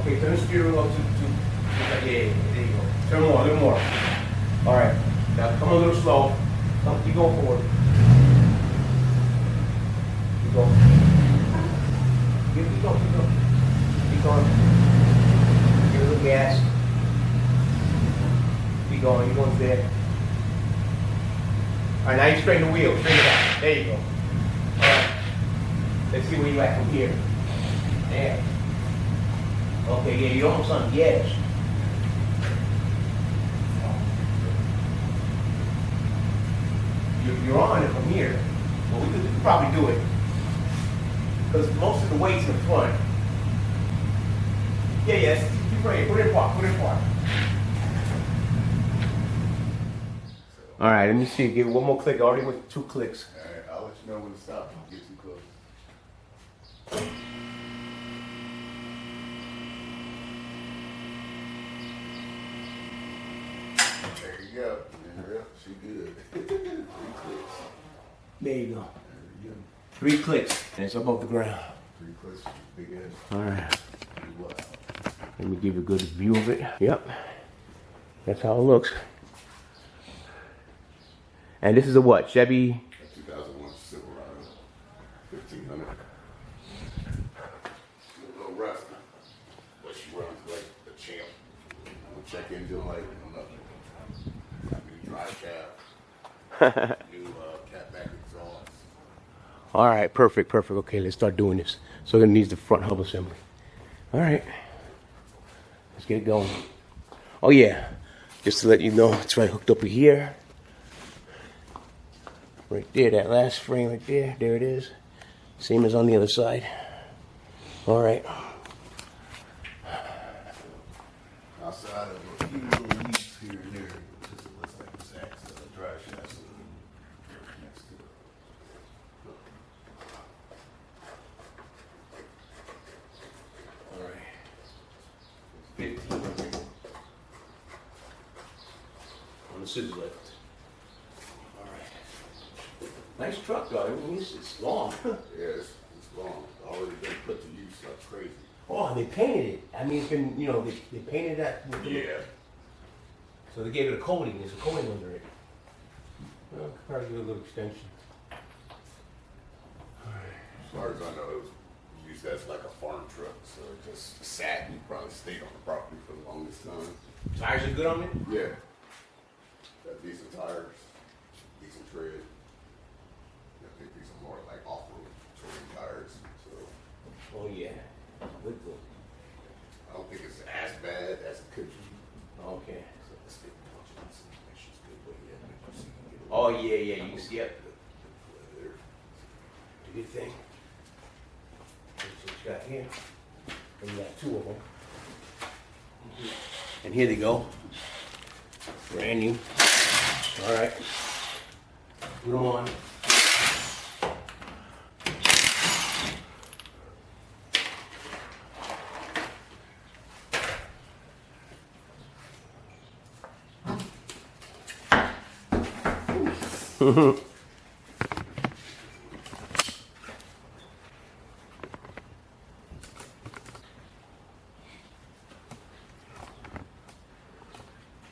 Okay, turn the steering wheel up yeah, there you go. Turn more, a little more. All right, now come a little slow. Come, keep going forward. Keep going. Keep going, keep going. Keep going. Give it a little gas. Keep going, you're going there. All right, now you straighten the wheel, straighten it out. There you go. All right, let's see where you at from here. There. Okay, yeah, you're almost on the edge. You're on it from here. Well, we could probably do it. Because most of the weight's in the front. Yeah, yes. Keep praying. Put it in park. Put it in park. All right, let me see. Give it one more click. I already went 2 clicks. All right, I'll let you know when to stop. Get too close. There you go. Yeah, she good. 3 clicks. There you go. There you go. 3 clicks, and it's above the ground. 3 clicks, big ass. All right. Wow. Let me give you a good view of it. Yep. That's how it looks. And this is a what? Chevy? 2001 Silverado. 1500. A little rusty, but she runs like a champ. No check engine light, no nothing. New drive shaft. New catback exhaust. All right, perfect, perfect. Okay, let's start doing this. So it needs the front hub assembly. All right. Let's get it going. Oh yeah, just to let you know, it's right hooked up here. Right there, that last frame right there. There it is. Same as on the other side. All right. Outside of a few little leaks here and there, because it looks like it's a drive shaft next to it. All right. 15 on the scissor lift. All right. Nice truck, though. I mean, it's long. Yeah, it's long. Already been put to use like crazy. Oh, they painted it. I mean, it's been, you know, they painted that. With the, Yeah. So they gave it a coating. There's a coating under it. Well, could probably do a little extension. As far as I know, it was used as like a farm truck, so it just sat and probably stayed on the property for the longest time. Tires are good on it? Yeah. Got decent tires, decent tread. I think these are more like off-road touring tires, so Oh, yeah. Good. I don't think it's as bad as it could be. Okay. So let's get the punch on some make sure it's good, but yeah, make sure you can get it. Oh, yeah. You can see it. There. It's a good thing. That's what you got here. And you got 2 of them. And here they go. Brand new. All right. Put them on.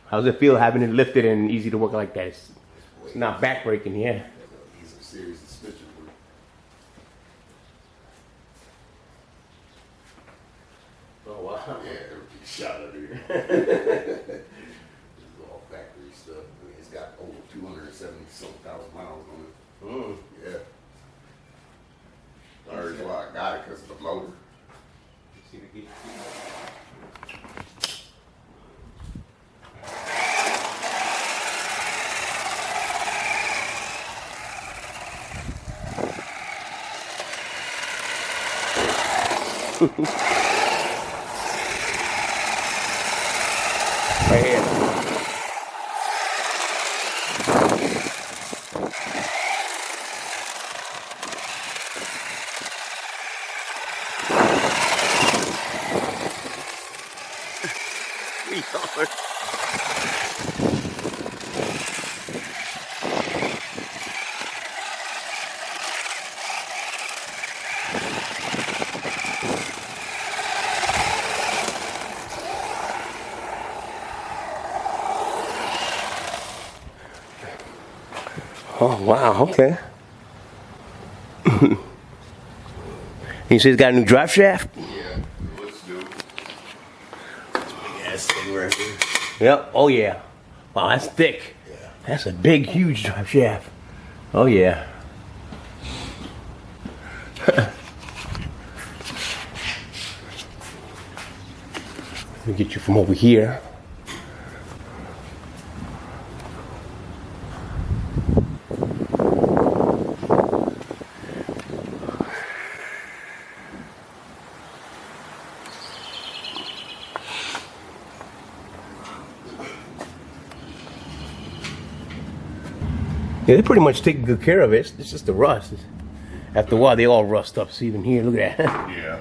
How's it feel having it lifted and easy to work like that? It's not backbreaking, yeah. These are series of stitches. Oh wow. Yeah, everything's shot under here. This is all factory stuff. I mean, it's got over 270,000 miles on it. Mm. Yeah. The reason why I got it because of the motor. See the gear. Right here. Oh, wow, okay. You say it's got a new drive shaft? Yeah, let's do. This big ass thing right here. Yep, oh yeah. Wow, that's thick. Yeah. That's a big, huge drive shaft. Oh yeah. Let me get you from over here. Yeah, they pretty much take good care of it. It's just the rust. After a while, they all rust up. See, even here, look at that. Yeah,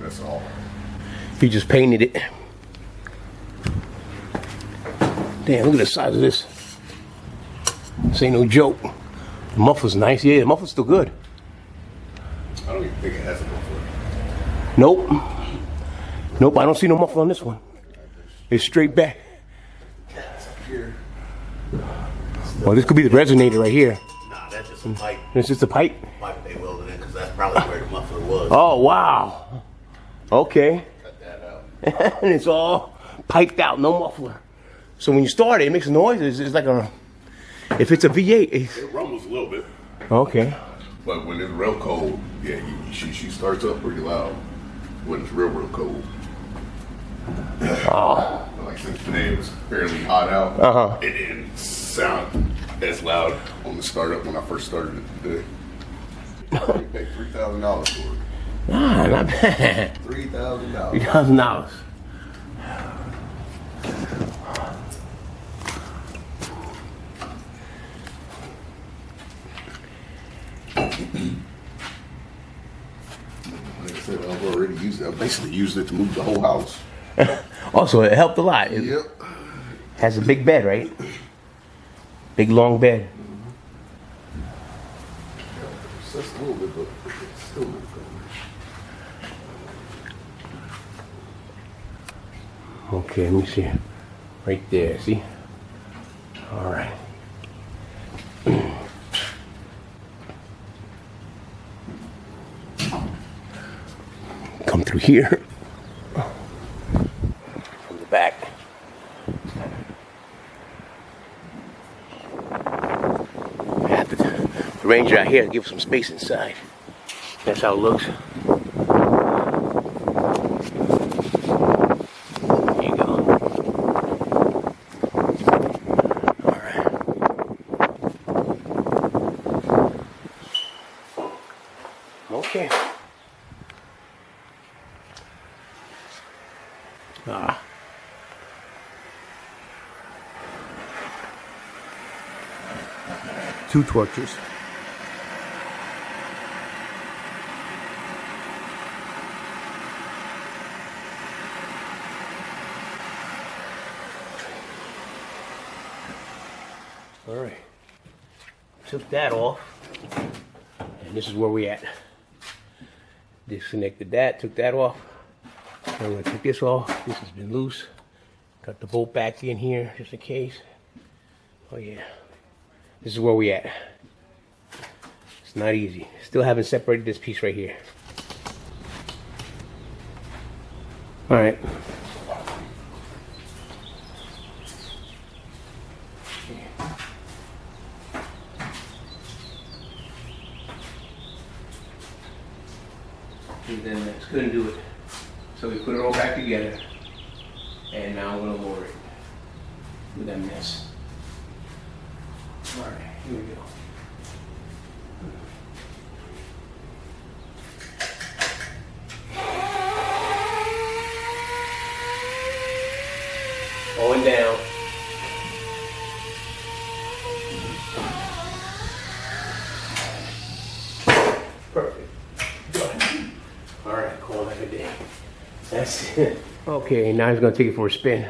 that's all. He just painted it. Damn, look at the size of this. This ain't no joke. The muffler's nice. Yeah, the muffler's still good. I don't even think it has a muffler. Nope. Nope, I don't see no muffler on this one. It's straight back. It's up here. Well, this could be the resonator right here. Nah, that's just a pipe. It's just a pipe. Pipe they welded in because that's probably where the muffler was. Oh, wow. Okay. Cut that out. And it's all piped out, no muffler. So when you start it, it makes a noise. It's like a, if it's a V8. It rumbles a little bit. Okay. But when it's real cold, yeah, she starts up pretty loud when it's real cold. Oh. Like since today it was fairly hot out, it didn't sound as loud on the startup when I first started it today. I paid $3,000 for it. Ah, not bad. $3,000. $3,000. Like I said, I've already used it. I basically used it to move the whole house. Also, it helped a lot. It Yep. has a big bed, right? Big long bed. It's just a little bit, but it's still not good. Okay, let me see. Right there, see? All right. Come through here. From the back. I have to arrange it out here to give some space inside. That's how it looks. There you go. All right. Okay. Ah. Two torches. All right. Took that off. And this is where we at. Disconnected that, took that off. I'm gonna take this off. This has been loose. Got the bolt back in here just in case. Oh yeah. This is where we at. It's not easy. Still haven't separated this piece right here. All right. And then I just couldn't do it. So we put it all back together. And now I'm gonna lower it with that mess. All right, here we go. Going down. Perfect. Good. All right, call that a day. That's it. Okay, now he's gonna take it for a spin.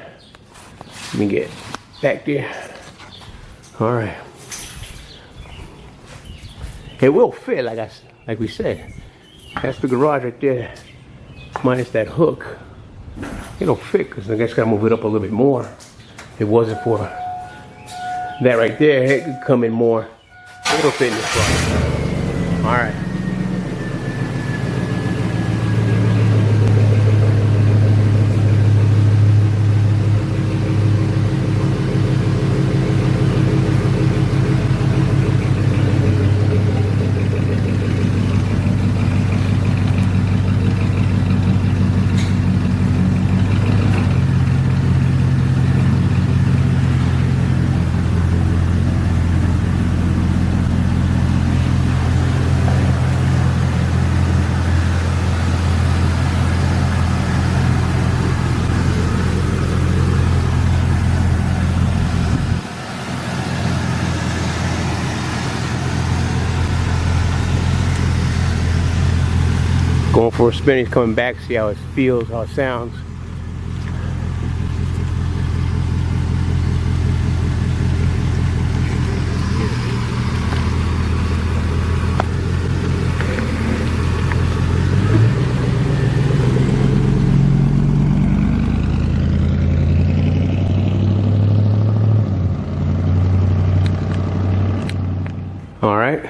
Let me get back there. All right. It will fit, like we said. That's the garage right there, minus that hook. It'll fit because I guess gotta move it up a little bit more. If it wasn't for that right there, it could come in more It'll fit in the front. All right. Going for a spin, he's coming back, see how it feels, how it sounds. All right,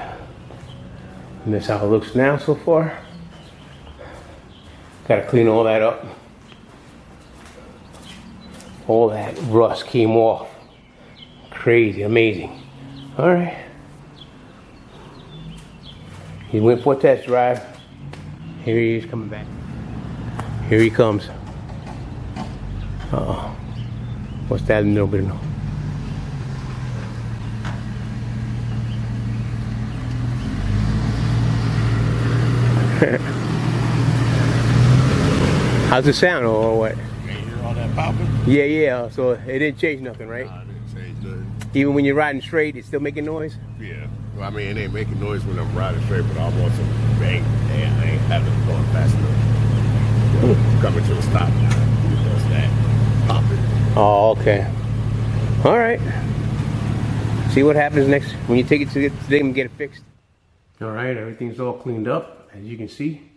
and that's how it looks now so far. Got to clean all that up. All that rust came off. Crazy, amazing. All right. He went for a test drive. Here he is coming back. Here he comes. Uh-oh. What's that? Nobody knows. How's it sound or what? You ain't hear all that popping? Yeah. So it didn't change nothing, right? Nah, it didn't change nothing. Even when you're riding straight, it's still making noise? Yeah. Well, I mean, it ain't making noise when I'm riding straight, but I want some bang, and I ain't having it going fast enough. Coming to a stop now. Just that popping. Oh, okay. All right. See what happens next when you take it to them and get it fixed. All right, everything's all cleaned up, as you can see.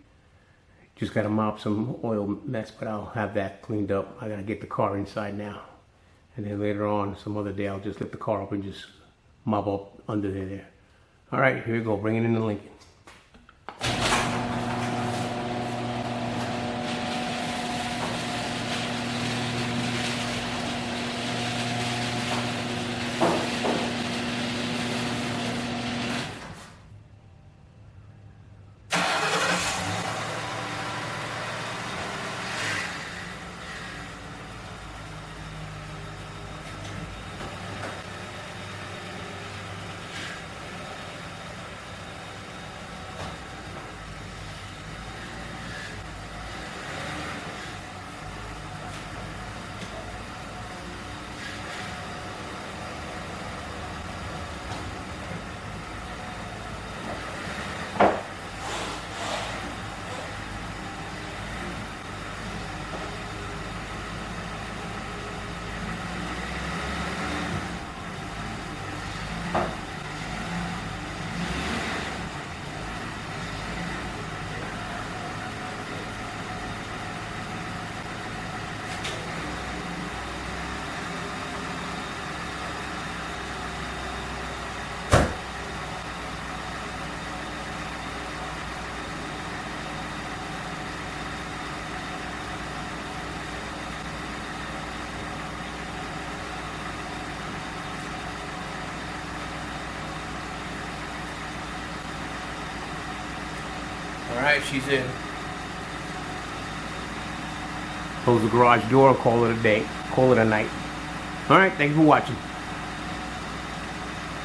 Just got to mop some oil mess, but I'll have that cleaned up. I got to get the car inside now. And then later on, some other day, I'll just lift the car up and just mop up under there. All right, here we go. Bring it in the Lincoln. All right, she's in. Close the garage door, call it a day, call it a night. All right, thanks for watching.